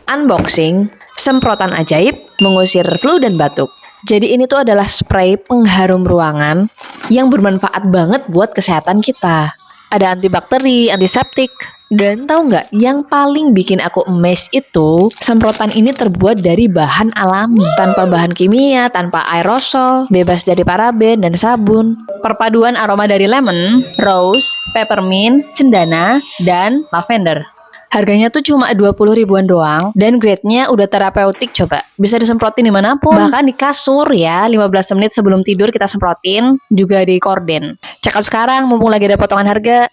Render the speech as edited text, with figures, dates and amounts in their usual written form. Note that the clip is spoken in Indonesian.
Unboxing, semprotan ajaib mengusir flu dan batuk. Jadi ini tuh adalah spray pengharum ruangan yang bermanfaat banget buat kesehatan kita. Ada antibakteri, antiseptik. Dan tahu nggak, yang paling bikin aku amazed itu semprotan ini terbuat dari bahan alami, tanpa bahan kimia, tanpa aerosol, bebas dari paraben dan sabun. Perpaduan aroma dari lemon, rose, peppermint, cendana, dan lavender. Harganya tuh cuma 20 ribuan doang dan grade-nya udah terapeutik coba. Bisa disemprotin dimanapun. Bahkan di kasur ya, 15 menit sebelum tidur kita semprotin, juga di korden. Check out sekarang mumpung lagi ada potongan harga.